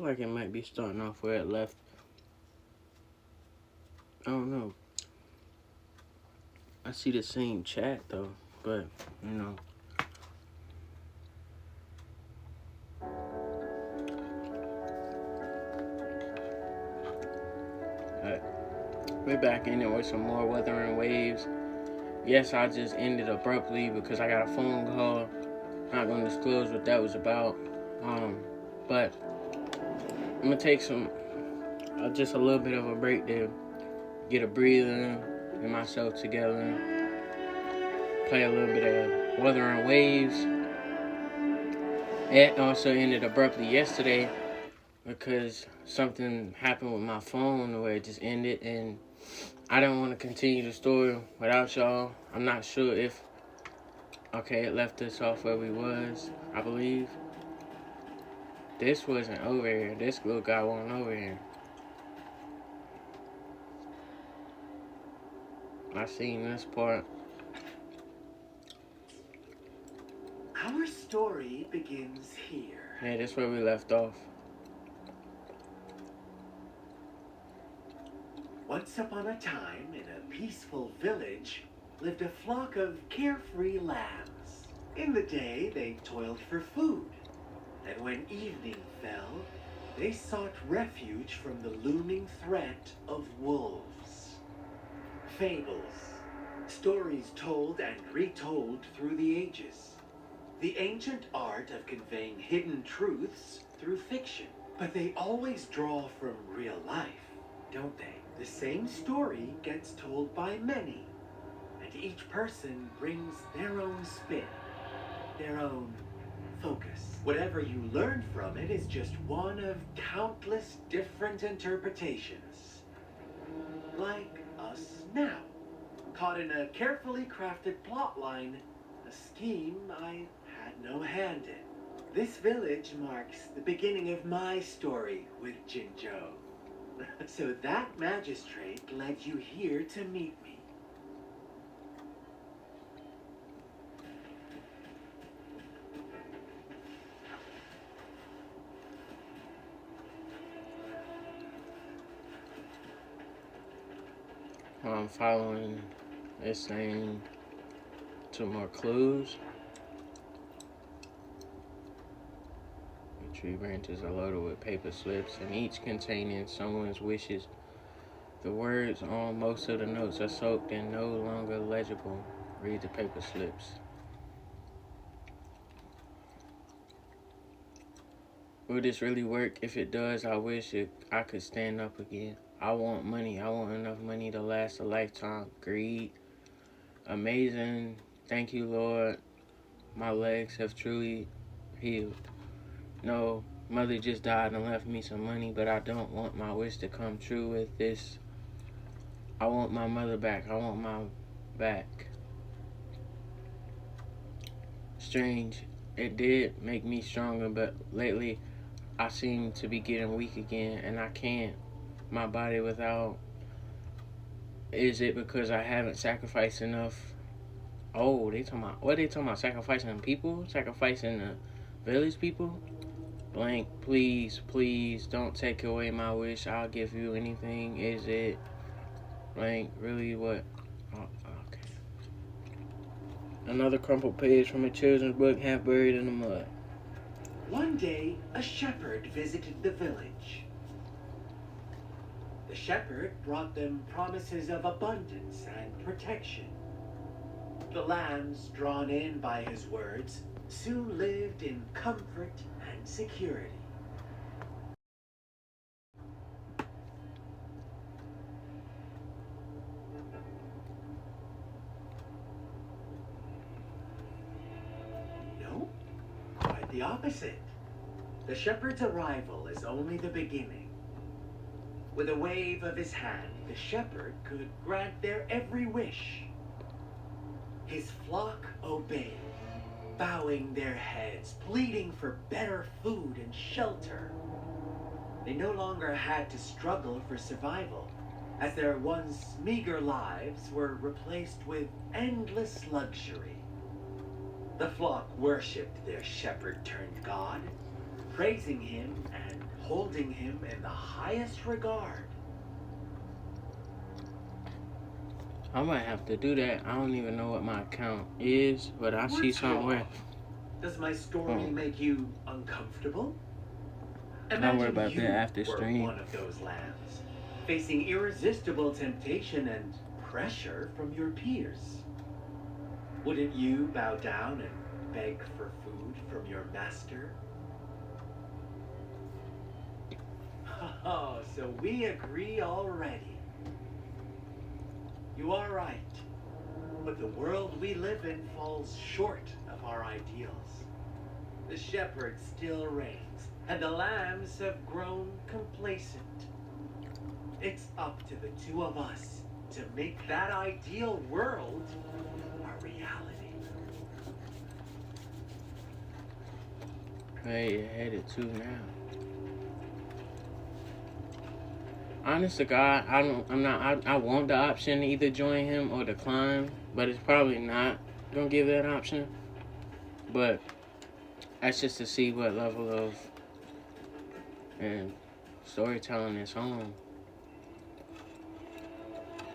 like it might be starting off where it left. I don't know. I see the same chat though, but you know. We're back in it with some more Wuthering Waves. Yes, I just ended abruptly because I got a phone call. Not gonna disclose what that was about. But I'm gonna take some, just a little bit of a break to get a breathing and myself together. Play a little bit of Wuthering Waves. It also ended abruptly yesterday because something happened with my phone where it just ended, and I don't want to continue the story without y'all. I'm not sure if... Okay, it left us off where we was, I believe. This wasn't over here. This little guy wasn't over here. I seen this part. Our story begins here. Yeah, this where we left off. Once upon a time, in a peaceful village, lived a flock of carefree lambs. In the day, they toiled for food, and when evening fell, they sought refuge from the looming threat of wolves. Fables, stories told and retold through the ages. The ancient art of conveying hidden truths through fiction. But they always draw from real life, don't they? The same story gets told by many, and each person brings their own spin, their own focus. Whatever you learn from it is just one of countless different interpretations. Like us now, caught in a carefully crafted plotline, a scheme I had no hand in. This village marks the beginning of my story with Jinjo. So that magistrate led you here to meet me. I'm following this thing to more clues. The tree branches are loaded with paper slips, and each containing someone's wishes. The words on most of the notes are soaked and no longer legible. Read the paper slips. Will this really work? If it does, I wish I could stand up again. I want money. I want enough money to last a lifetime. Greed. Amazing. Thank you, Lord. My legs have truly healed. No, mother just died and left me some money, but I don't want my wish to come true with this. I want my mother back. I want my back. Strange. It did make me stronger, but lately I seem to be getting weak again, and I can't. My body without. Is it because I haven't sacrificed enough? Oh, they talking about, what they talking about? Sacrificing people? Sacrificing the village people? Blank, please, please don't take away my wish. I'll give you anything. Is it blank? Really? What? Oh, okay. Another crumpled page from a children's book, half buried in the mud. One day, a shepherd visited the village. The shepherd brought them promises of abundance and protection. The lambs, drawn in by his words, soon lived in comfort and security. No, quite the opposite. The shepherd's arrival is only the beginning. With a wave of his hand, the shepherd could grant their every wish. His flock obeyed, bowing their heads, pleading for better food and shelter. They no longer had to struggle for survival, as their once meager lives were replaced with endless luxury. The flock worshipped their shepherd-turned-god, praising him and holding him in the highest regard. I might have to do that. I don't even know what my account is, but I see What's somewhere. wrong? Does my story make you uncomfortable? Don't worry Imagine about you that after were stream. one of those lambs, facing irresistible temptation and pressure from your peers. Wouldn't you bow down and beg for food from your master? Oh, so we agree already. You are right. But the world we live in falls short of our ideals. The shepherd still reigns, and the lambs have grown complacent. It's up to the two of us to make that ideal world a reality. Where you headed to now? Honest to God, I want the option to either join him or decline, but it's probably not gonna give that option. But that's just to see what level of and storytelling is on.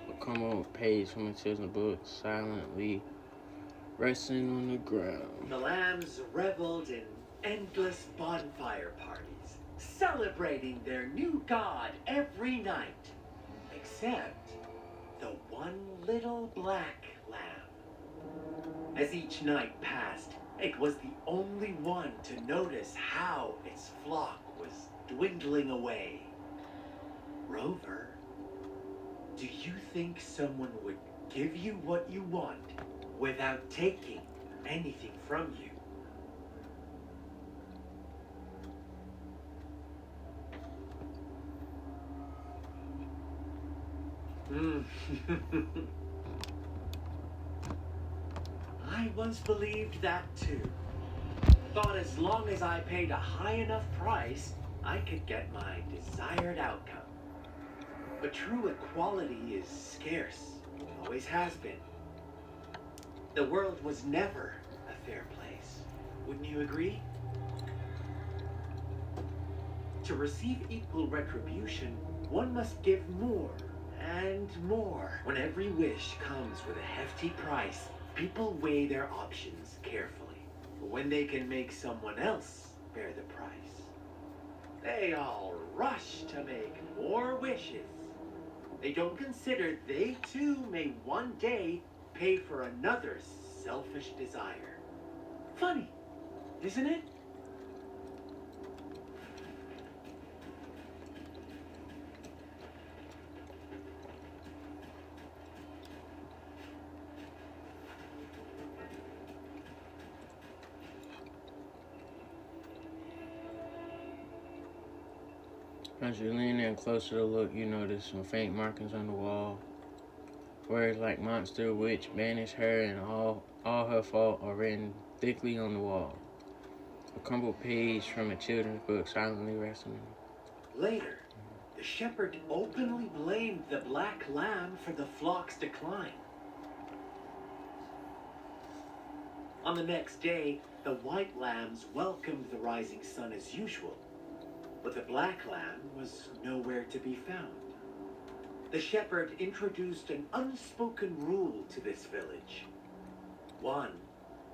A come page from a children's book, silently resting on the ground. The lambs reveled in endless bonfire parties, celebrating their new god every night, except the one little black lamb. As each night passed, it was the only one to notice how its flock was dwindling away. Rover, do you think someone would give you what you want without taking anything from you? I once believed that too. Thought as long as I paid a high enough price, I could get my desired outcome. But true equality is scarce, always has been. The world was never a fair place. Wouldn't you agree? To receive equal retribution, one must give more and more. When every wish comes with a hefty price, people weigh their options carefully. But when they can make someone else bear the price, they all rush to make more wishes. They don't consider they too may one day pay for another's selfish desire. Funny, isn't it? As you lean in closer to look, you notice some faint markings on the wall. Words like monster, witch, banish her, and all her fault are written thickly on the wall. A crumpled page from a children's book silently resting. Later, the shepherd openly blamed the black lamb for the flock's decline. On the next day, the white lambs welcomed the rising sun as usual, but the black lamb was nowhere to be found. The shepherd introduced an unspoken rule to this village. One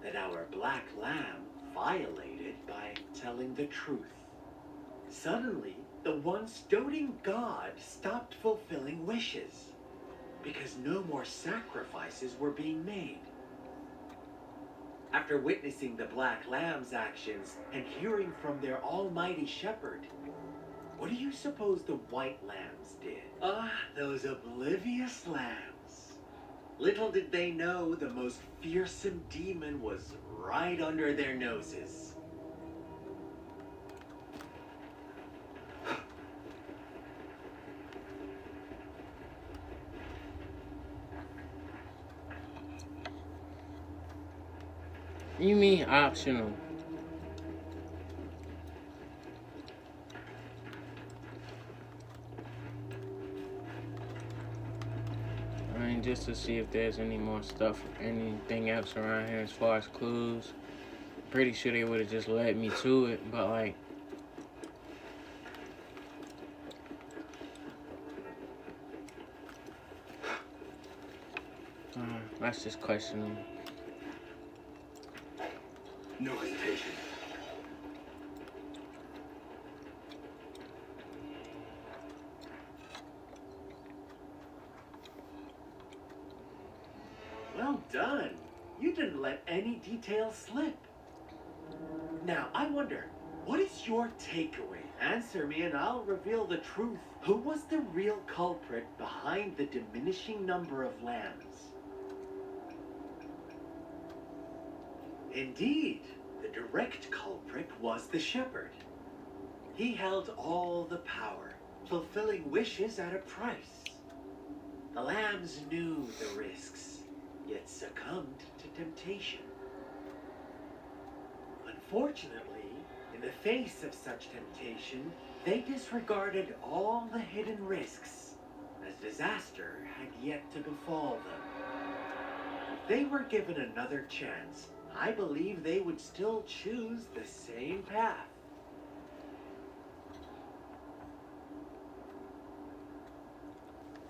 that our black lamb violated by telling the truth. Suddenly, the once doting god stopped fulfilling wishes because no more sacrifices were being made. After witnessing the black lamb's actions and hearing from their almighty shepherd, what do you suppose the white lambs did? Ah, those oblivious lambs. Little did they know the most fearsome demon was right under their noses. You mean optional? I mean, just to see if there's any more stuff, anything else around here as far as clues. Pretty sure they would have just led me to it, but like, Let's just question them. No hesitation. Well done. You didn't let any details slip. Now, I wonder, what is your takeaway? Answer me and I'll reveal the truth. Who was the real culprit behind the diminishing number of lambs? Indeed, the direct culprit was the shepherd. He held all the power, fulfilling wishes at a price. The lambs knew the risks, yet succumbed to temptation. Unfortunately, in the face of such temptation, they disregarded all the hidden risks, as disaster had yet to befall them. If they were given another chance, I believe they would still choose the same path.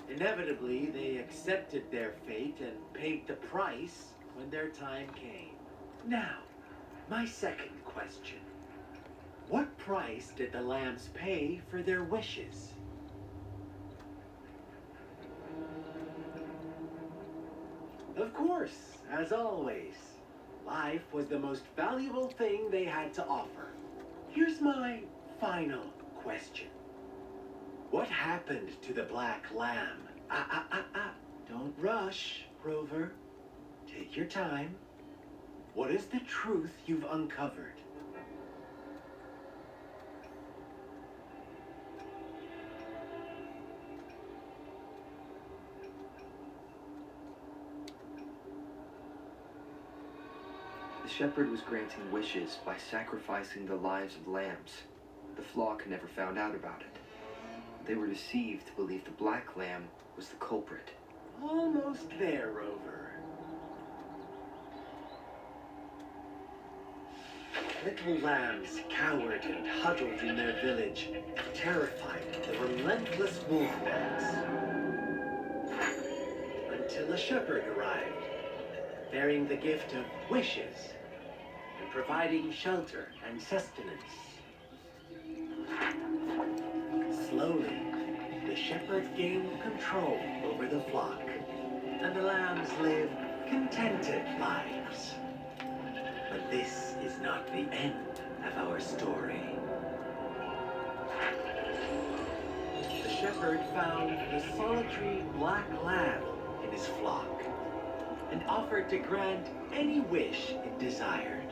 Inevitably, they accepted their fate and paid the price when their time came. Now, my second question. What price did the lambs pay for their wishes? Of course, as always, life was the most valuable thing they had to offer. Here's my final question. What happened to the black lamb? Don't rush, Rover. Take your time. What is the truth you've uncovered? The shepherd was granting wishes by sacrificing the lives of lambs. The flock never found out about it. They were deceived to believe the black lamb was the culprit. Almost there, Rover. Little lambs cowered and huddled in their village, terrified of the relentless wolfmans. Until a shepherd arrived, bearing the gift of wishes and providing shelter and sustenance. Slowly, the shepherd gained control over the flock, and the lambs lived contented lives. But this is not the end of our story. The shepherd found the solitary black lamb in his flock and offered to grant any wish it desired.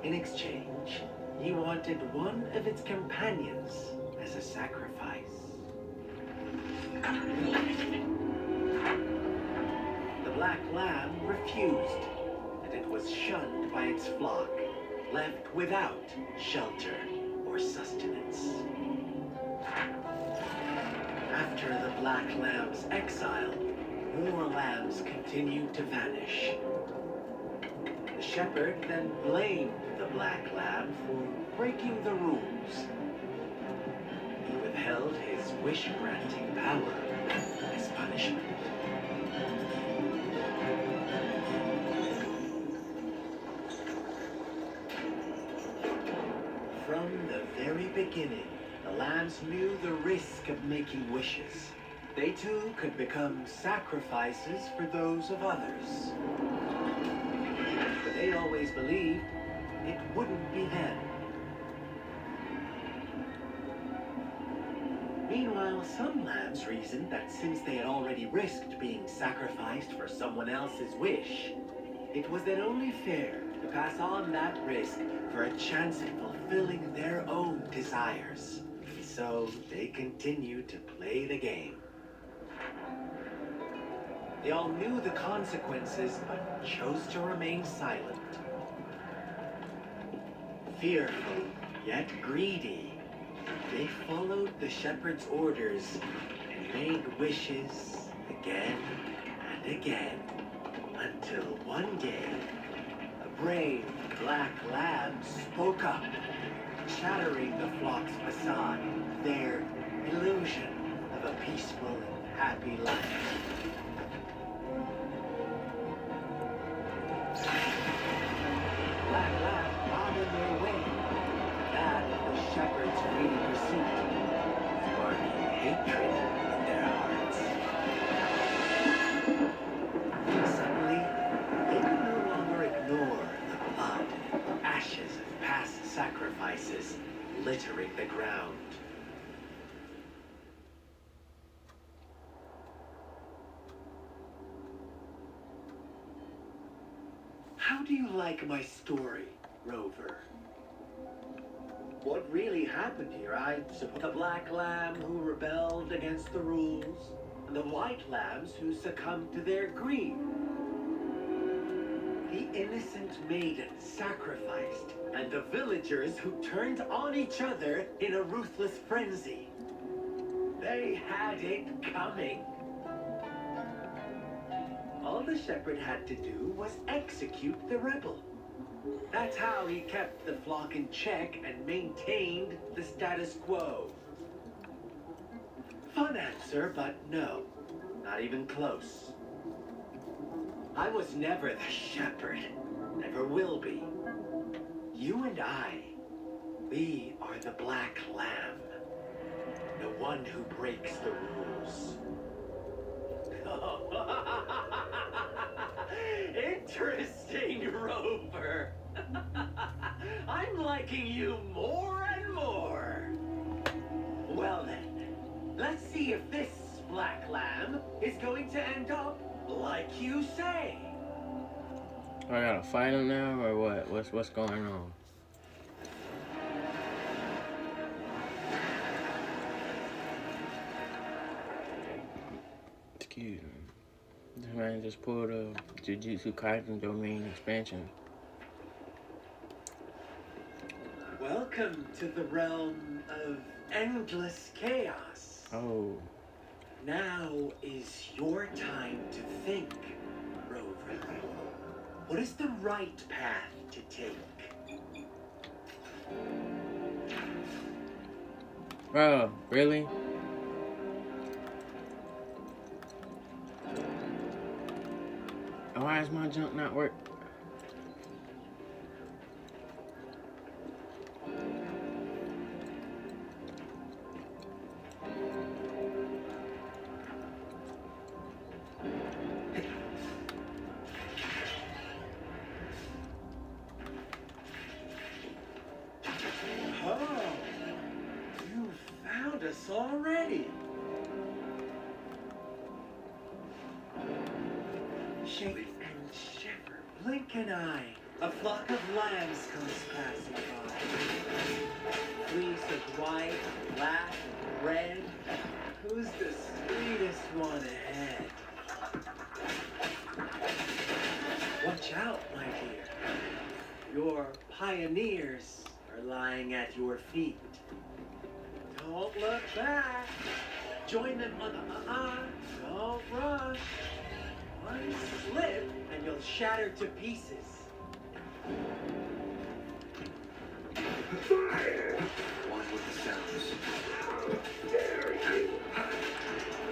In exchange, he wanted one of its companions as a sacrifice. The black lamb refused, and it was shunned by its flock, left without shelter or sustenance. After the black lamb's exile, more lambs continued to vanish. The shepherd then blamed the black lamb for breaking the rules. He withheld his wish-granting power as punishment. From the very beginning, the lambs knew the risk of making wishes. They too could become sacrifices for those of others. But they always believed it wouldn't be them. Meanwhile, some lambs reasoned that since they had already risked being sacrificed for someone else's wish, it was then only fair to pass on that risk for a chance at fulfilling their own desires. So they continued to play the game. They all knew the consequences, but chose to remain silent. Fearful, yet greedy, they followed the shepherd's orders and made wishes again and again, until one day, a brave black lamb spoke up, shattering the flock's facade, their illusion of a peaceful and happy life. pursuit, sparking hatred in their hearts. Suddenly, they could no longer ignore the blood and ashes of past sacrifices littering the ground. How do you like my story, Rover? What really happened here, I suppose? The black lamb who rebelled against the rules, and the white lambs who succumbed to their greed. The innocent maiden sacrificed, and the villagers who turned on each other in a ruthless frenzy. They had it coming. All the shepherd had to do was execute the rebel. That's how he kept the flock in check and maintained the status quo. Fun answer, but no, not even close. I was never the shepherd, never will be. You and I, we are the black lamb, the one who breaks the rules. Interesting, Rover. I'm liking you more and more. Well then, let's see if this black lamb is going to end up like you say. I gotta fight him now, or what? What's going on? Excuse me. This man just pulled a Jujutsu Kaisen domain expansion. Welcome to the realm of endless chaos. Oh. Now is your time to think, Rover. What is the right path to take? Bro, really? Why is my jump not work? Oh, you found us already. Shake and shiver, blink an eye. A flock of lambs comes passing by. Fleece of white, black, and red. Who's the sweetest one ahead? Watch out, my dear. Your pioneers are lying at your feet. Don't look back. Join them on the don't rush. One slip and you'll shatter to pieces. One with the sounds.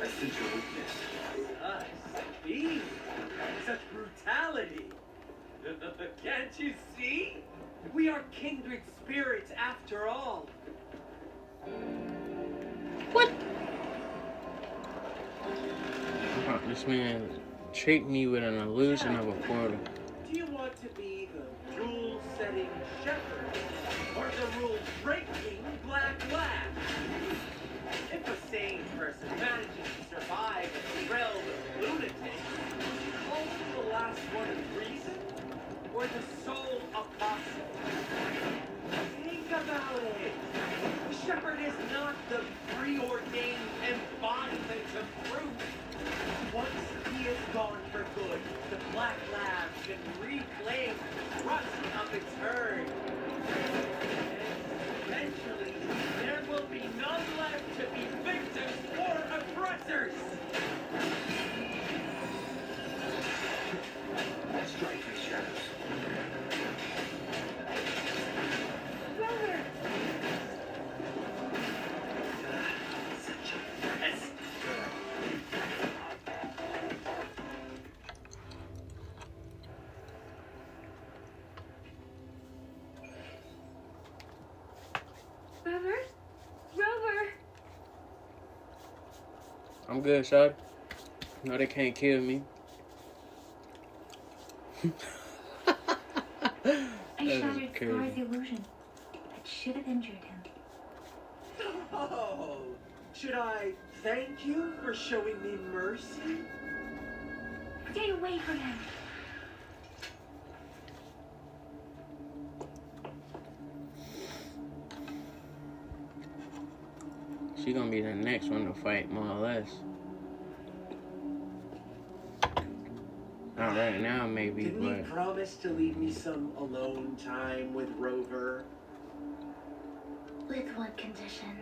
I sense your weakness. Us, being such brutality. Can't you see? We are kindred spirits after all. What? This man tricked me with an illusion of a portal. Do you want to be the rule-setting shepherd or the rule-breaking black lamb? If a sane person manages to survive a realm of lunatics, call the last one of reason or the sole apostle? Think about it. The shepherd is not the preordained embodiment of truth. Once he is gone for good, the black lamb can reclaim the trust of its herd. And eventually, there will be none left to be victims or oppressors. Strike me, shadows. Brother! Such a mess. Rover? I'm good, son. No, they can't kill me. I shattered Scar's illusion. That should have injured him. Oh, should I thank you for showing me mercy? Stay away from him. She gonna be the next one to fight, more or less. Not right now, maybe, Didn't but he promise to leave me some alone time with Rover? With one condition.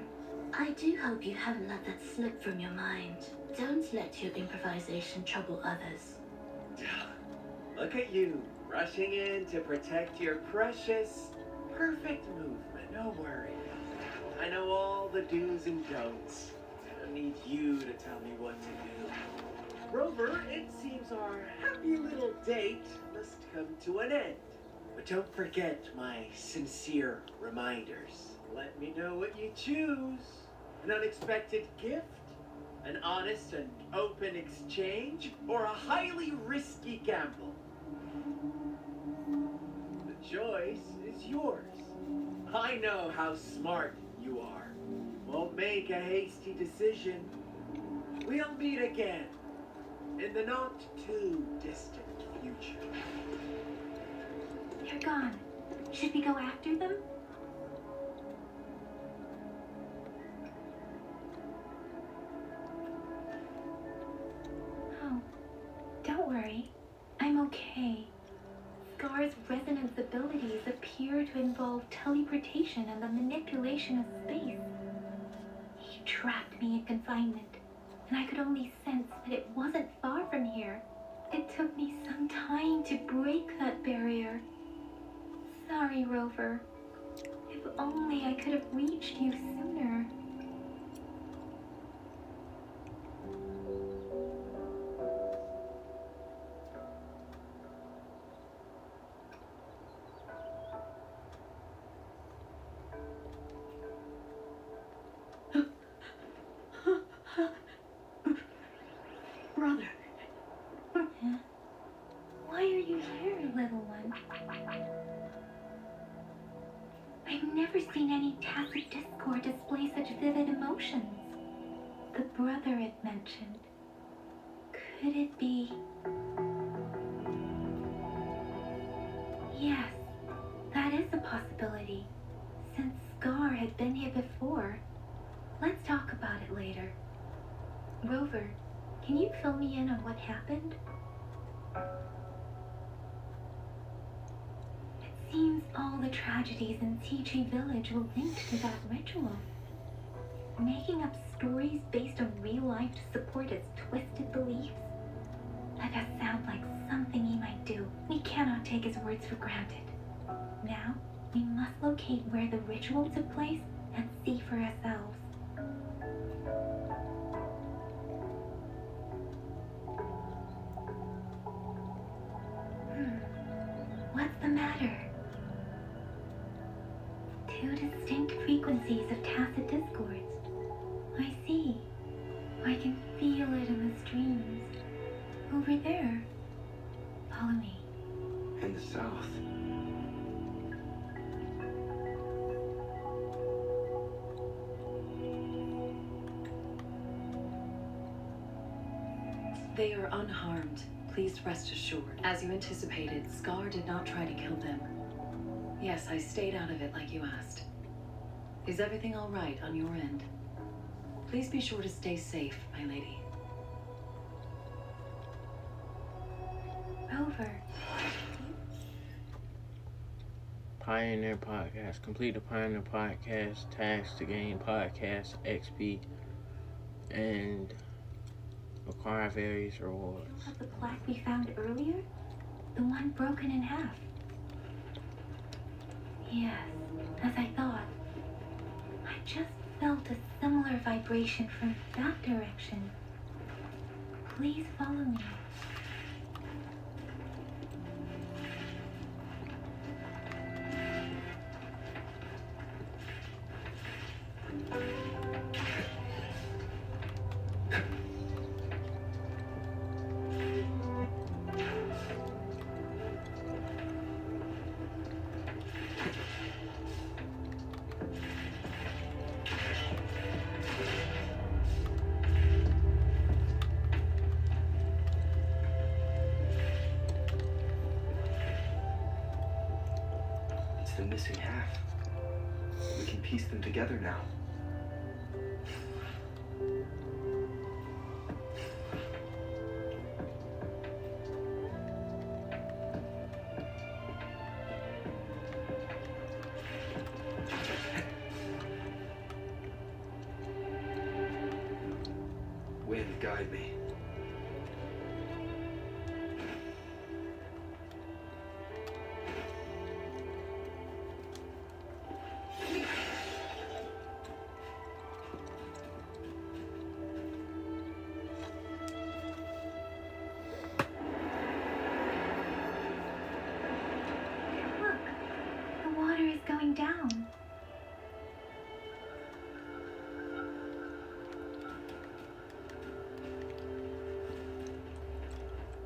I do hope you haven't let that slip from your mind. Don't let your improvisation trouble others. Look at you, rushing in to protect your precious, perfect movement. No worry. I know all the do's and don'ts. I don't need you to tell me what to do. Rover, it seems our happy little date must come to an end. But don't forget my sincere reminders. Let me know what you choose. An unexpected gift? An honest and open exchange? Or a highly risky gamble? The choice is yours. I know how smart you are. Won't make a hasty decision. We'll meet again in the not too distant future. They're gone. Should we go after them? Oh, don't worry. I'm okay. Scar's resonance abilities appear to involve teleportation and the manipulation of space. He trapped me in confinement, and I could only sense that it wasn't far from here. It took me some time to break that barrier. Sorry, Rover. If only I could have reached you sooner. Brother, Huh? Why are you here, little one? I've never seen any tacit discord display such vivid emotions. The brother it mentioned. Could it be? Yes, that is a possibility. Since Scar had been here before. Let's talk about it later. Rover, can you fill me in on what happened? It seems all the tragedies in Tea Village were linked to that ritual. Making up stories based on real life to support its twisted beliefs? That does sound like something he might do. We cannot take his words for granted. Now, we must locate where the ritual took place and see for ourselves. What's the matter? Two distinct frequencies of tacit discords. I see. I can feel it in the streams. Over there. Follow me. In the south. They are unharmed. Please rest assured. As you anticipated, Scar did not try to kill them. Yes, I stayed out of it like you asked. Is everything all right on your end? Please be sure to stay safe, my lady. Rover. Pioneer Podcast. Complete the Pioneer Podcast tasks to gain podcast XP and acquire various rewards. Of the plaque we found earlier? The one broken in half. Yes, as I thought. I just felt a similar vibration from that direction. Please follow me. It's the missing half. We can piece them together now. Wind, guide me. Look, the water is going down.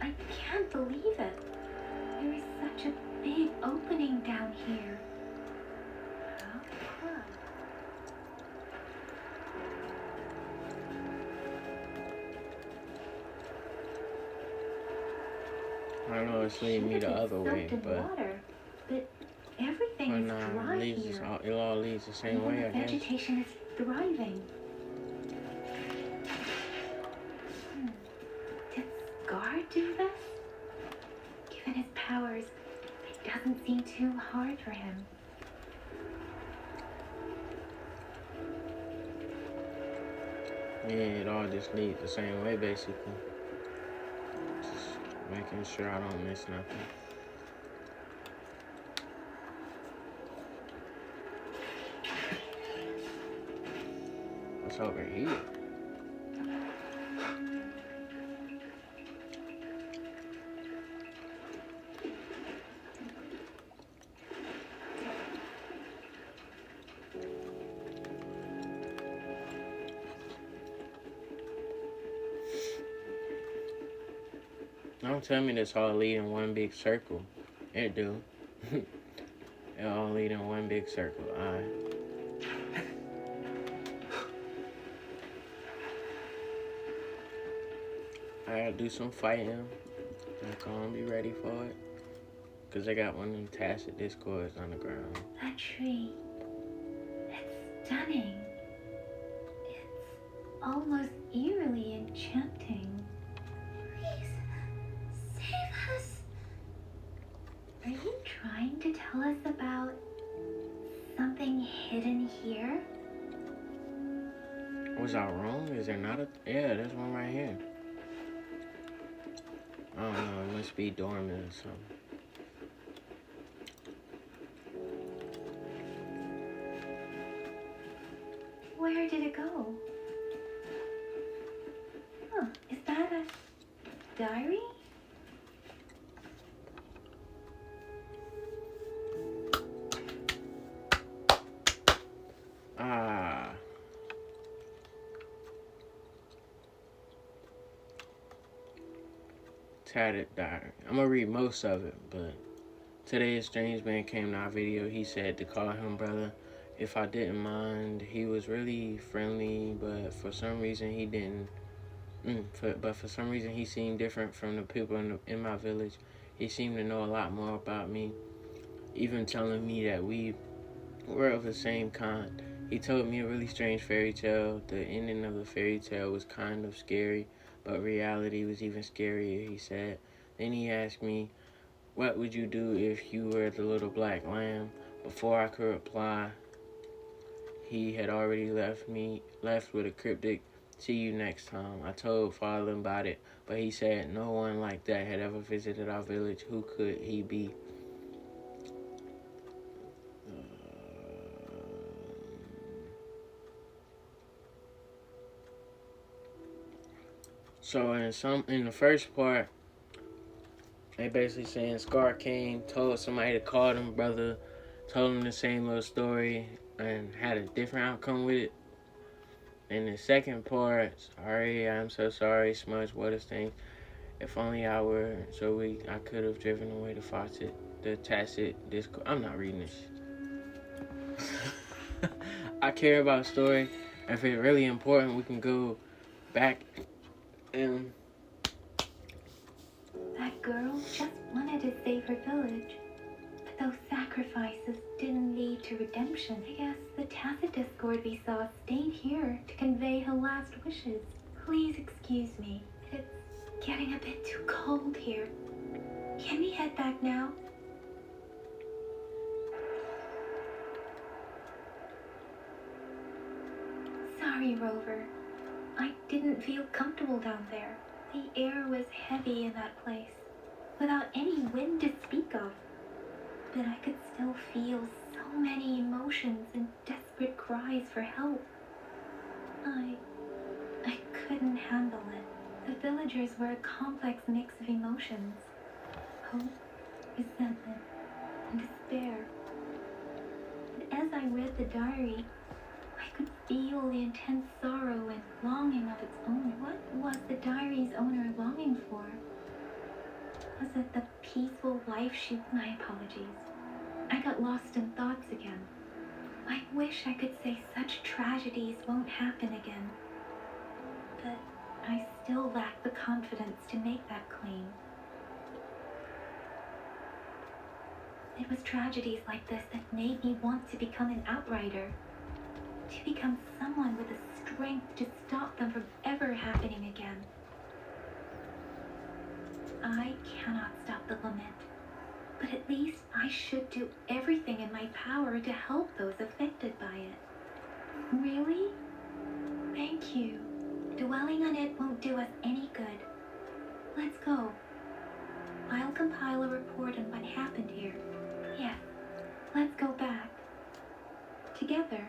I can't believe it. There is such a big opening down here. How come? I know it's leading me the other way, Soaked in but water, but everything when is dry leads us here. it all leads the same Even way, the I guess. vegetation is thriving. Did Scar do this? Given his powers, it doesn't seem too hard for him. Yeah, it all just leads the same way, basically. Just making sure I don't miss nothing. What's over here? Don't tell me this all lead in one big circle. It do. It all lead in one big circle. I gotta do some fighting. I'm gonna be ready for it. Cause I got one of them tacit discords on the ground. That tree, it's stunning. It's almost eerily enchanting. Please, save us. Are you trying to tell us about something hidden here? Was I wrong? Is there not a... Yeah, there's one right here. I don't know, it must be dormant or something. Where did it go? Huh, is that a diary? Ah. Tatted diary. I'm gonna read most of it, but today a strange man came to our video. He said to call him brother if I didn't mind. He was really friendly, but for some reason he didn't. But for some reason he seemed different from the people in my village. He seemed to know a lot more about me, even telling me that we were of the same kind. He told me a really strange fairy tale. The ending of the fairy tale was kind of scary, but reality was even scarier, he said. Then he asked me, what would you do if you were the little black lamb? Before I could reply, he had already left with a cryptic, see you next time. I told father about it, but he said no one like that had ever visited our village. Who could he be? So in the first part, they basically saying Scar came, told somebody to call him brother, told him the same little story, and had a different outcome with it. In the second part, sorry, I'm so sorry, smudge water stains. If only I were so weak, I could have driven away the faucet, the tacit discord. I'm not reading this. I care about story. If it's really important, we can go back and... That girl just wanted to save her village, but those sacrifices sacrifices didn't lead to redemption. I guess the tacit discord we saw stayed here to convey her last wishes. Please excuse me. It's getting a bit too cold here. Can we head back now? Sorry, Rover. I didn't feel comfortable down there. The air was heavy in that place, without any wind to speak of. But I could still feel so many emotions and desperate cries for help. I couldn't handle it. The villagers were a complex mix of emotions. Hope, resentment, and despair. But as I read the diary, I could feel the intense sorrow and longing of its owner. What was the diary's owner longing for? Was it the peaceful life My apologies. I got lost in thoughts again. I wish I could say such tragedies won't happen again. But I still lack the confidence to make that claim. It was tragedies like this that made me want to become an outrider. To become someone with the strength to stop them from ever happening again. I cannot stop the lament, but at least I should do everything in my power to help those affected by it. Really? Thank you. Dwelling on it won't do us any good. Let's go. I'll compile a report on what happened here. Yes, let's go back. Together.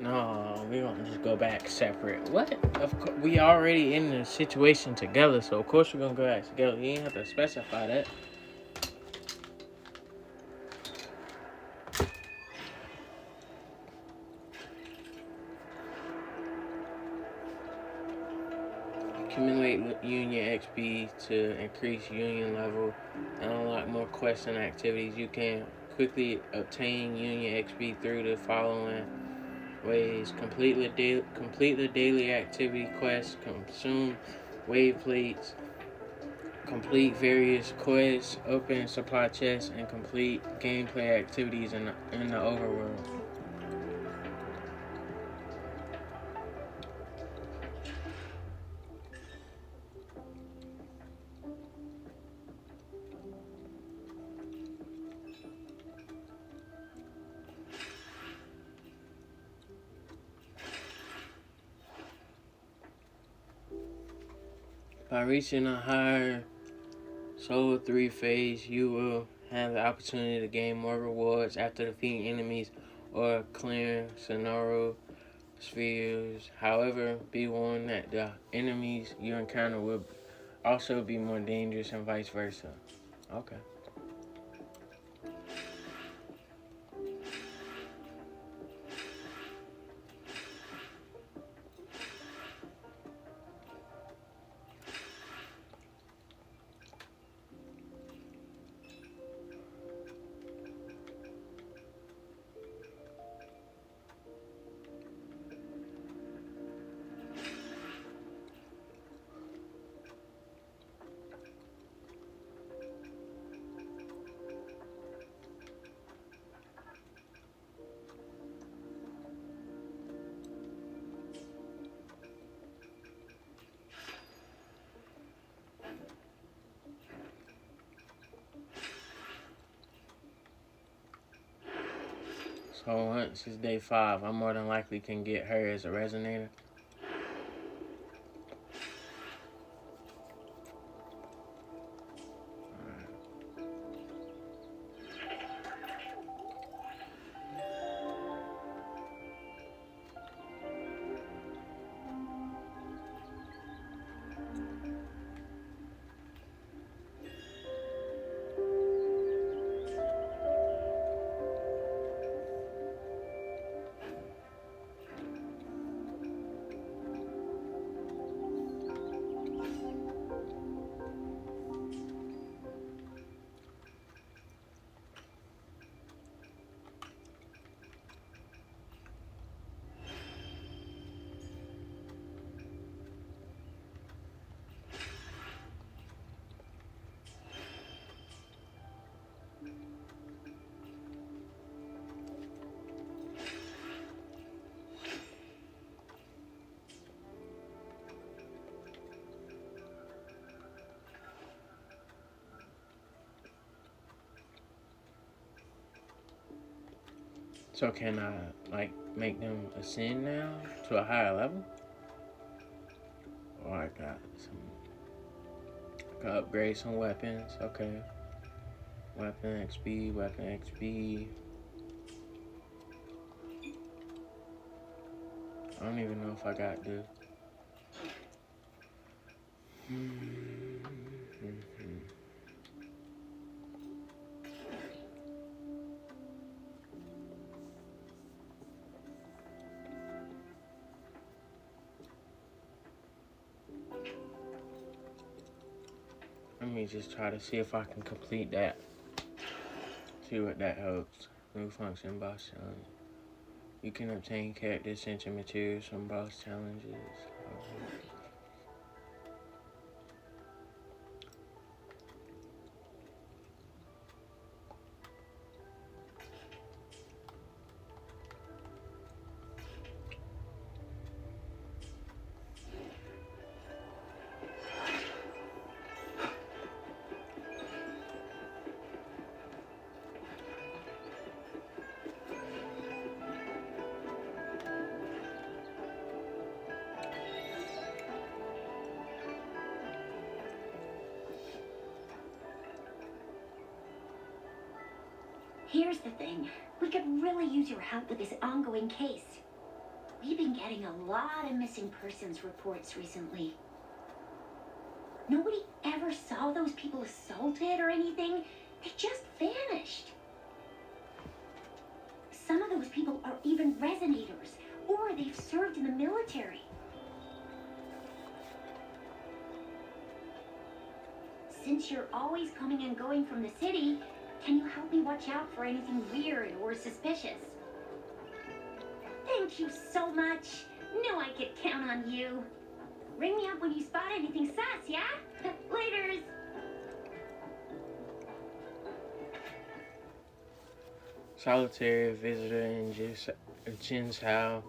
No, we don't just go back separate. What? Of course, we already in the situation together, so of course we're gonna go back together. You ain't have to specify that. Accumulate Union XP to increase Union level and unlock more quests and activities. You can quickly obtain Union XP through the following ways: complete the daily activity quests, consume wave plates, complete various quests, open supply chests, and complete gameplay activities in the overworld. By reaching a higher Soul 3 phase, you will have the opportunity to gain more rewards after defeating enemies or clearing scenario spheres. However, be warned that the enemies you encounter will also be more dangerous and vice versa. Okay. So once it's day 5, I more than likely can get her as a resonator. So can I, like, make them ascend now to a higher level? Or I can upgrade some weapons. Okay. Weapon XP, weapon XP. I don't even know if I got the... Let me just try to see if I can complete that. See what that helps. New function boss challenge. You can obtain character essential materials from boss challenges. Here's the thing. We could really use your help with this ongoing case. We've been getting a lot of missing persons reports recently. Nobody ever saw those people assaulted or anything. They just vanished. Some of those people are even resonators, or they've served in the military. Since you're always coming and going from the city, can you help me watch out for anything weird or suspicious? Thank you so much. Know I could count on you. Ring me up when you spot anything sus, yeah? Laters. Solitary visitor in Jin's house,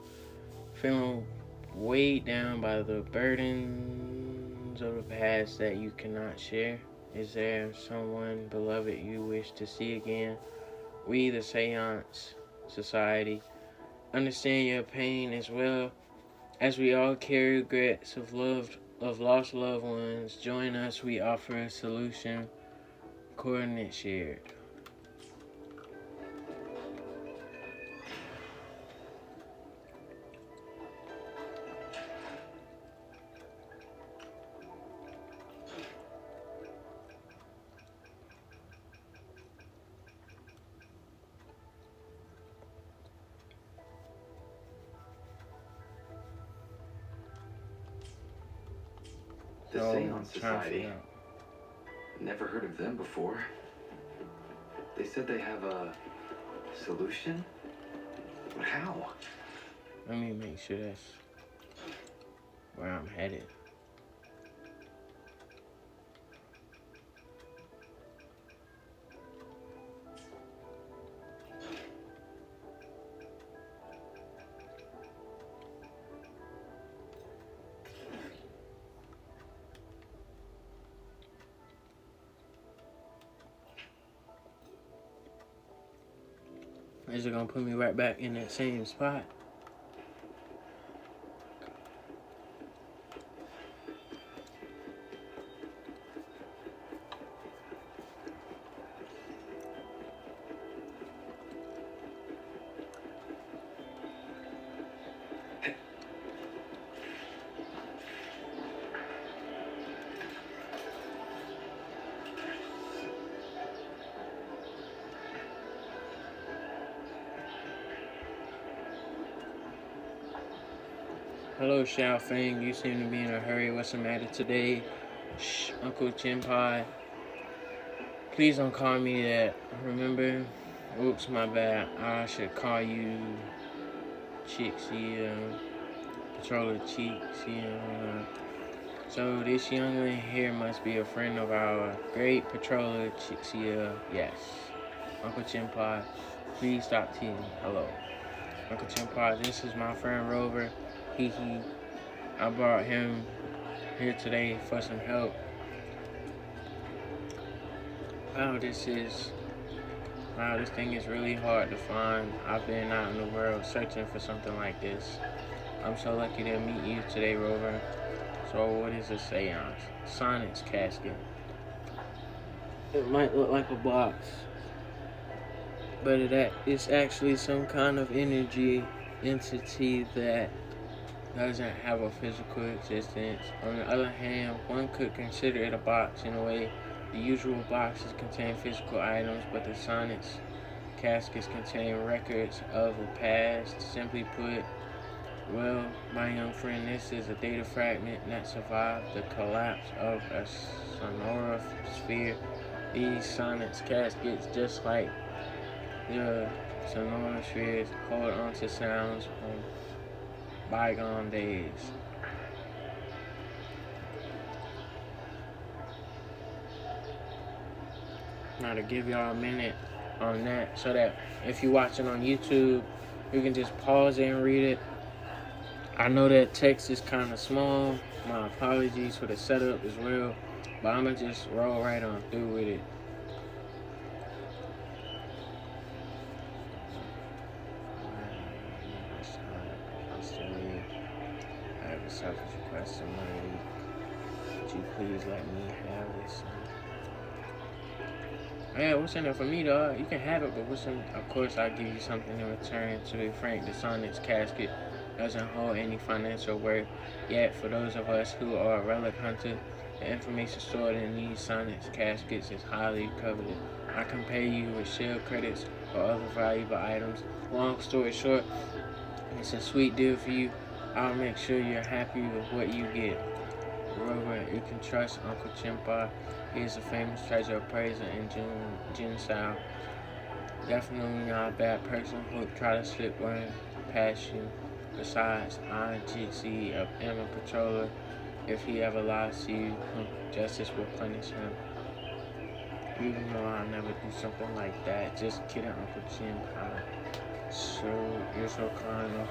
feeling weighed down by the burdens of the past that you cannot share. Is there someone beloved you wish to see again? We, the Seance Society, understand your pain as well as we all carry regrets of lost loved ones. Join us, we offer a solution. Coordinates shared. The So, Seance trying to Society. figure out. Never heard of them before. They said they have a solution? But how? Let me make sure that's where I'm headed. Is it gonna put me right back in that same spot? Hello, Xiao Feng. You seem to be in a hurry. What's the matter today? Shh, Uncle Chenpai. Please don't call me that. Remember? Oops, my bad. I should call you Chixie, Patroller Chixie. So this youngling here must be a friend of our great Patroller Chixie. Yes. Uncle Chenpai, please stop teasing. Hello. Uncle Chenpai, this is my friend Rover. I brought him here today for some help. Wow, this is Wow, this thing is really hard to find. I've been out in the world searching for something like this. I'm so lucky to meet you today, Rover. So what is a seance? Sonic's casket. It might look like a box, but it's actually some kind of energy entity that doesn't have a physical existence. On the other hand, one could consider it a box in a way. The usual boxes contain physical items, but the Sonic's caskets contain records of the past. Simply put, well, my young friend, this is a data fragment that survived the collapse of a sonora sphere. These Sonic's caskets, just like the sonora spheres, hold on to sounds from bygone days. Now to give y'all a minute on that, so that if you're watching on YouTube, you can just pause it and read it. I know that text is kind of small. My apologies for the setup as well, but I'm gonna just roll right on through with it. I have a selfish request of money. Would you please let me have this? Yeah, what's in it for me, dog? You can have it, but what's in? Of course, I'll give you something in return. To be frank, the Sonic's casket doesn't hold any financial worth. Yet, for those of us who are relic hunters, the information stored in these Sonic's caskets is highly coveted. I can pay you with shield credits or other valuable items. Long story short, it's a sweet deal for you. I'll make sure you're happy with what you get. Rover, you can trust Uncle Chimpa. He is a famous treasure appraiser in Jin Sao. Definitely not a bad person who would try to slip one past you. Besides, I'm Jitsi, a Emma patroller. If he ever lies to you, justice will punish him. Even though I'll never do something like that, just kidding, Uncle Chimpa. So, you're so kind.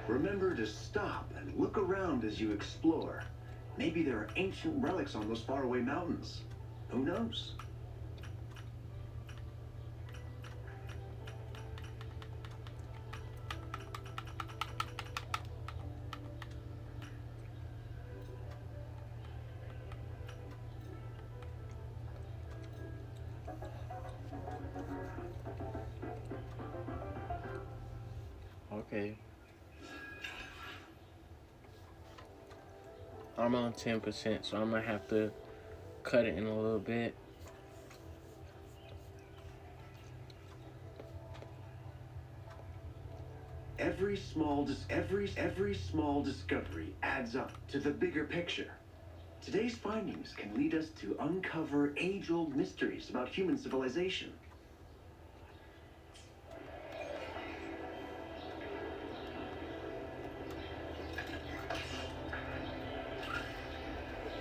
Remember to stop and look around as you explore. Maybe there are ancient relics on those faraway mountains. Who knows? Okay. I'm on 10%, so I'm gonna have to cut it in a little bit. Every small discovery adds up to the bigger picture. Today's findings can lead us to uncover age-old mysteries about human civilization.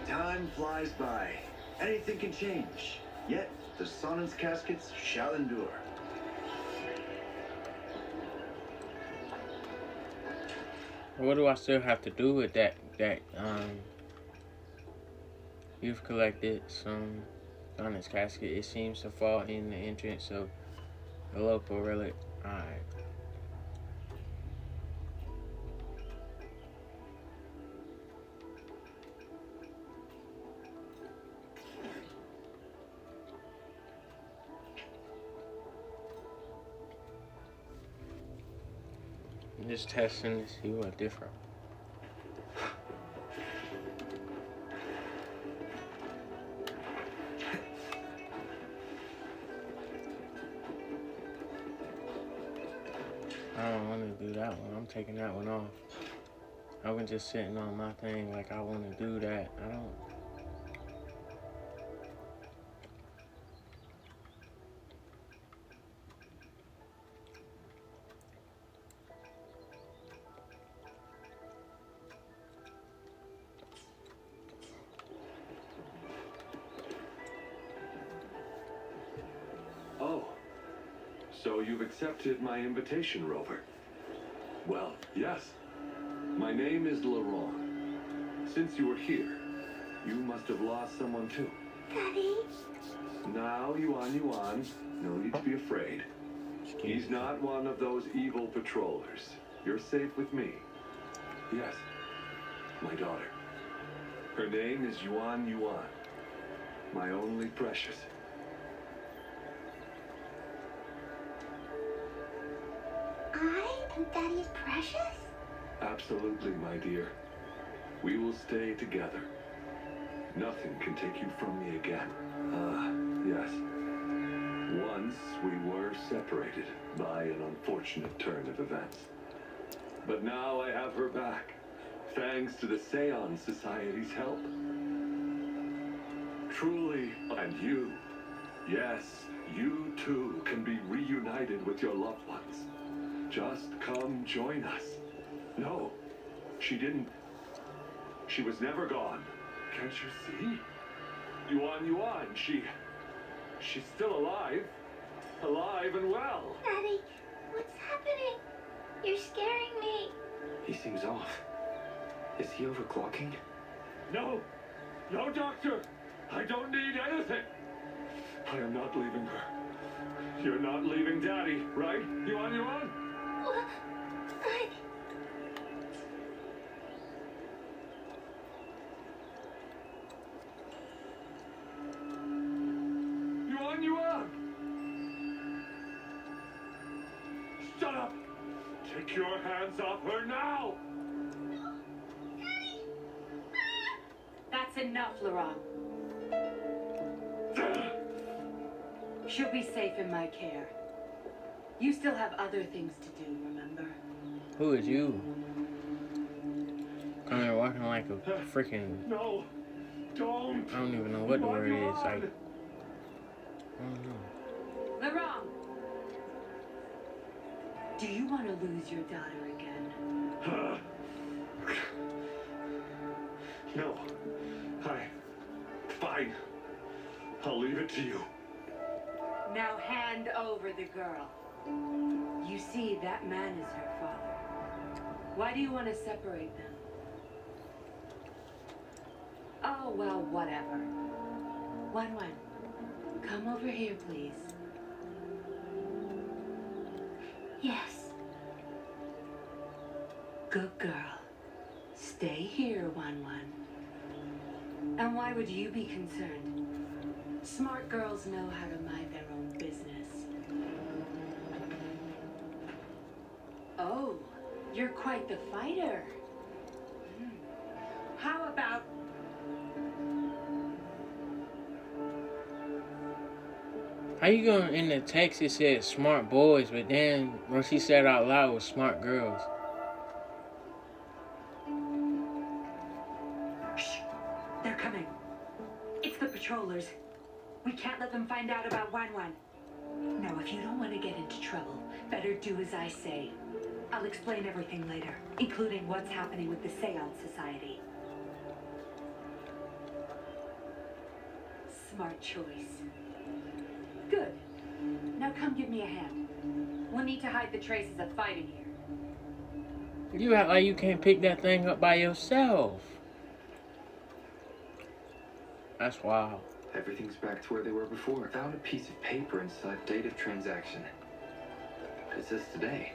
Time flies by. Anything can change. Yet, the Sonic's caskets shall endure. What do I still have to do with that? You've collected some Sonic's casket. It seems to fall in the entrance of the local relic. Alright. Just testing to see what different. I don't want to do that one. I'm taking that one off. I've been just sitting on my thing like I want to do that. I don't. Oh, so you've accepted my invitation, Rover. Well, yes. My name is Laurent. Since you are here, You must have lost someone too. Daddy? Now, Yuan, no need to be afraid. He's not one of those evil patrollers. You're safe with me. Yes, my daughter. Her name is Yuan, my only precious. I am Daddy's precious? Absolutely, my dear. We will stay together. Nothing can take you from me again. Yes. Once we were separated by an unfortunate turn of events. But now I have her back, thanks to the Seance Society's help. Truly, and you, yes, you too can be reunited with your loved ones. Just come join us. No, she didn't. She was never gone. Can't you see? Yuan, she's still alive. Alive and well. Daddy, what's happening? You're scaring me. He seems off. Is he overclocking? No, doctor. I don't need anything. I am not leaving her. You're not leaving Daddy, right? Yuan? What? Yuan! Shut up! Take your hands off her now! That's enough, Laurent. She'll be safe in my care. You still have other things to do, remember? Who is you? Coming here walking like a freaking... No! Don't! I don't even know what the word is. Like... I don't know. Laurent! Do you want to lose your daughter again? No. Fine. I'll leave it to you. Now hand over the girl. You see, that man is her father. Why do you want to separate them? Oh, well, whatever. One. Come over here, please. Yes. Good girl. Stay here, One. And why would you be concerned? Smart girls know how to mind their own business. Oh, you're quite the fighter. How about... How you going in the text it said smart boys, but then when she said out loud it was smart girls? Shh! They're coming. It's the patrollers. We can't let them find out about Wan. Now, if you don't want to get into trouble, better do as I say. I'll explain everything later, including what's happening with the Seance Society. Smart choice. Good. Now come give me a hand. We'll need to hide the traces of fighting here. You act like you can't pick that thing up by yourself. That's wild. Everything's back to where they were before. Found a piece of paper inside date of transaction. It says today.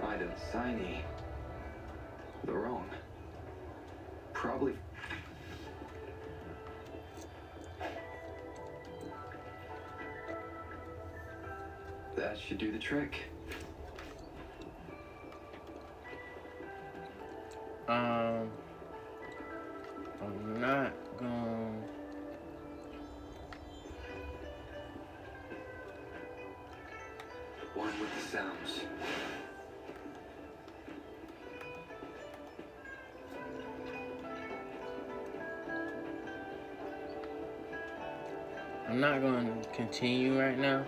I don't sign the wrong. Probably. That should do the trick. I'm not gonna... One with the sounds. I'm not gonna continue right now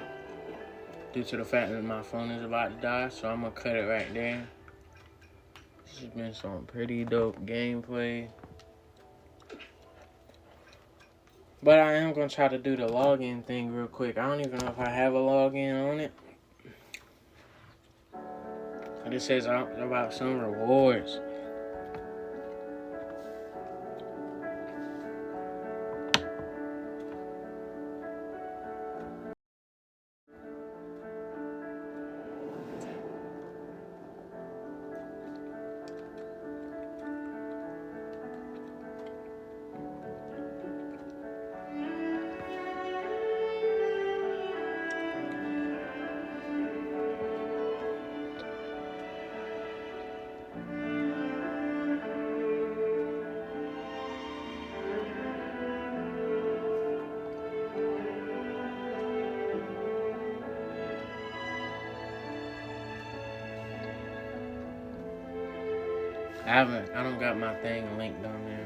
due to the fact that my phone is about to die, so I'm gonna cut it right there. This has been some pretty dope gameplay. But I am gonna try to do the login thing real quick. I don't even know if I have a login on it. But it says about some rewards. I don't got my thing linked on there.